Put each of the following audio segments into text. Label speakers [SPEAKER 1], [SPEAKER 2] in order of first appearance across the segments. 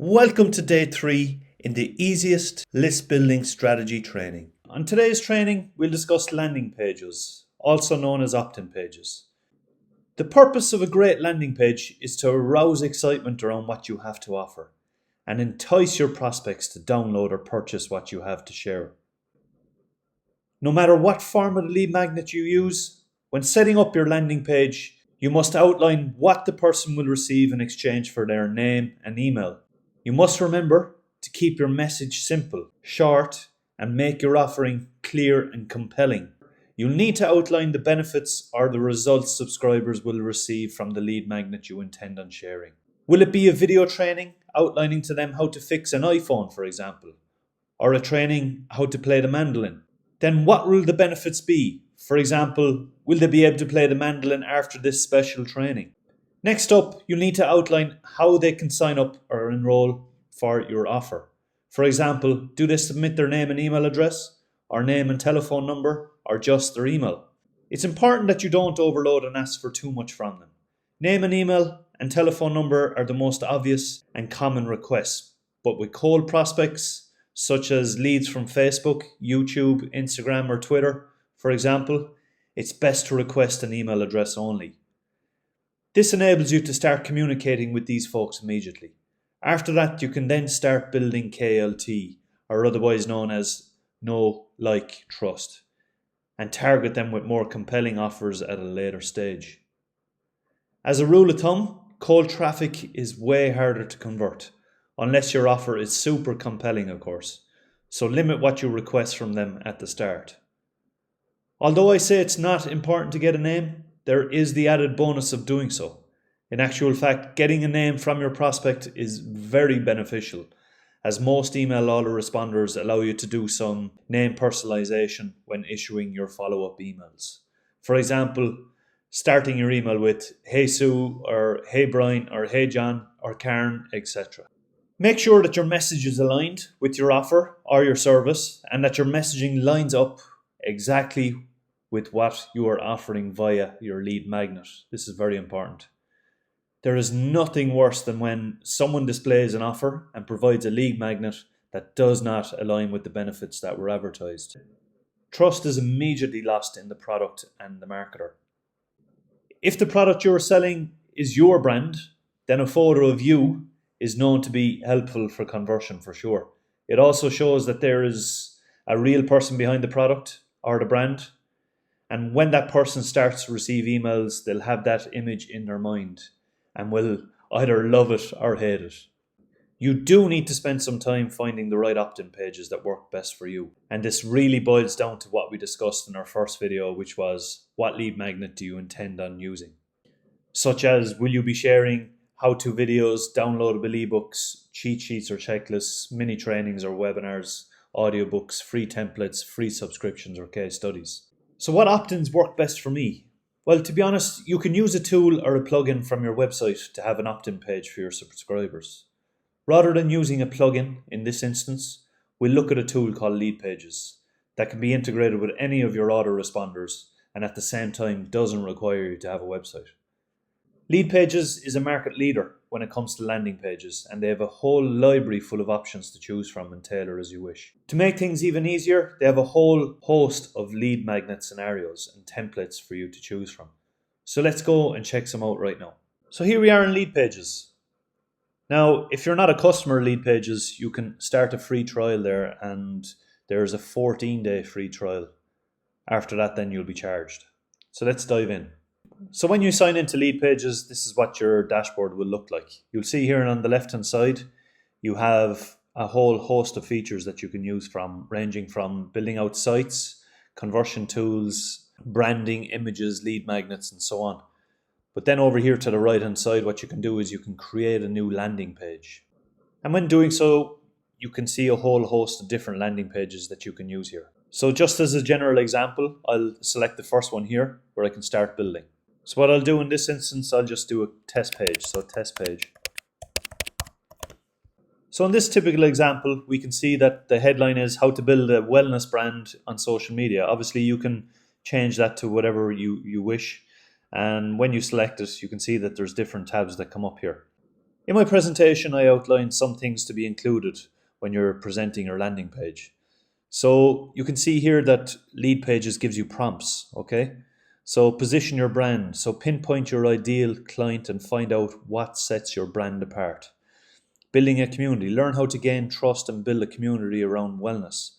[SPEAKER 1] Welcome to day 3 in the easiest list building strategy training. On today's training, we'll discuss landing pages, also known as opt-in pages. The purpose of a great landing page is to arouse excitement around what you have to offer and entice your prospects to download or purchase what you have to share. No matter what form of lead magnet you use, when setting up your landing page, you must outline what the person will receive in exchange for their name and email. You must remember to keep your message simple, short, and make your offering clear and compelling. You'll need to outline the benefits or the results subscribers will receive from the lead magnet you intend on sharing. Will it be a video training outlining to them how to fix an iPhone, for example, or a training how to play the mandolin? Then what will the benefits be? For example, will they be able to play the mandolin after this special training? Next up, you'll need to outline how they can sign up or enroll for your offer. For example, do they submit their name and email address, or name and telephone number, or just their email? It's important that you don't overload and ask for too much from them. Name and email and telephone number are the most obvious and common requests, but with cold prospects, such as leads from Facebook, YouTube, Instagram, or Twitter, for example, it's best to request an email address only. This enables you to start communicating with these folks immediately. After that, you can then start building KLT, or otherwise known as Know, Like, Trust, and target them with more compelling offers at a later stage. As a rule of thumb, cold traffic is way harder to convert, unless your offer is super compelling, of course, so limit what you request from them at the start. Although I say it's not important to get a name, there is the added bonus of doing so. In actual fact, getting a name from your prospect is very beneficial, as most email autoresponders allow you to do some name personalization when issuing your follow-up emails. For example, starting your email with "Hey Sue" or "Hey Brian" or "Hey John" or "Karen", etc. Make sure that your message is aligned with your offer or your service, and that your messaging lines up exactly with what you are offering via your lead magnet. This is very important. There is nothing worse than when someone displays an offer and provides a lead magnet that does not align with the benefits that were advertised. Trust is immediately lost in the product and the marketer. If the product you're selling is your brand, then a photo of you is known to be helpful for conversion for sure. It also shows that there is a real person behind the product or the brand. And when that person starts to receive emails, they'll have that image in their mind and will either love it or hate it. You do need to spend some time finding the right opt-in pages that work best for you. And this really boils down to what we discussed in our first video, which was, what lead magnet do you intend on using? Such as, will you be sharing how-to videos, downloadable ebooks, cheat sheets or checklists, mini trainings or webinars, audiobooks, free templates, free subscriptions or case studies? So what opt-ins work best for me? Well, to be honest, you can use a tool or a plugin from your website to have an opt-in page for your subscribers. Rather than using a plugin in this instance, we'll look at a tool called Leadpages that can be integrated with any of your autoresponders and at the same time doesn't require you to have a website. Leadpages is a market leader when it comes to landing pages, and they have a whole library full of options to choose from and tailor as you wish. To make things even easier, they have a whole host of lead magnet scenarios and templates for you to choose from. So let's go and check some out right now. So here we are in Leadpages. Now, if you're not a customer of Leadpages, you can start a free trial there, and there's a 14-day free trial. After that, then you'll be charged. So let's dive in. So when you sign into Leadpages, this is what your dashboard will look like. You'll see here on the left-hand side, you have a whole host of features that you can use from, ranging from building out sites, conversion tools, branding, images, lead magnets, and so on. But then over here to the right-hand side, what you can do is you can create a new landing page. And when doing so, you can see a whole host of different landing pages that you can use here. So just as a general example, I'll select the first one here where I can start building. So what I'll do in this instance, I'll just do a test page. So test page. So in this typical example, we can see that the headline is how to build a wellness brand on social media. Obviously, you can change that to whatever you wish. And when you select it, you can see that there's different tabs that come up here. In my presentation, I outlined some things to be included when you're presenting your landing page. So you can see here that Lead Pages gives you prompts, okay? So position your brand. So pinpoint your ideal client and find out what sets your brand apart. Building a community. Learn how to gain trust and build a community around wellness.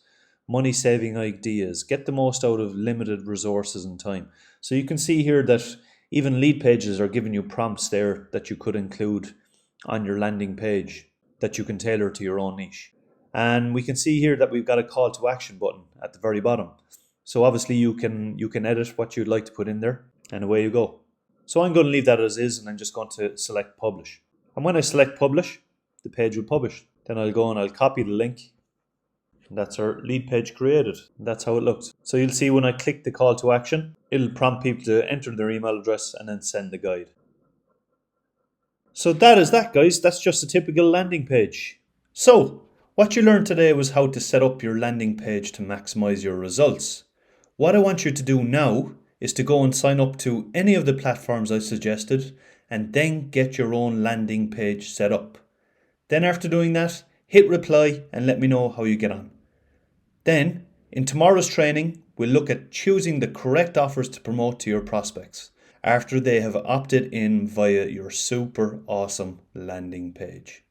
[SPEAKER 1] Money-saving ideas. Get the most out of limited resources and time. So you can see here that even Lead Pages are giving you prompts there that you could include on your landing page that you can tailor to your own niche. And we can see here that we've got a call to action button at the very bottom. So obviously you can edit what you'd like to put in there, and away you go. So I'm going to leave that as is, and I'm just going to select publish. And when I select publish, the page will publish. Then I'll go and I'll copy the link. And that's our lead page created. And that's how it looks. So you'll see when I click the call to action, it'll prompt people to enter their email address and then send the guide. So that is that, guys. That's just a typical landing page. So what you learned today was how to set up your landing page to maximize your results. What I want you to do now is to go and sign up to any of the platforms I suggested and then get your own landing page set up. Then after doing that, hit reply and let me know how you get on. Then, in tomorrow's training, we'll look at choosing the correct offers to promote to your prospects after they have opted in via your super awesome landing page.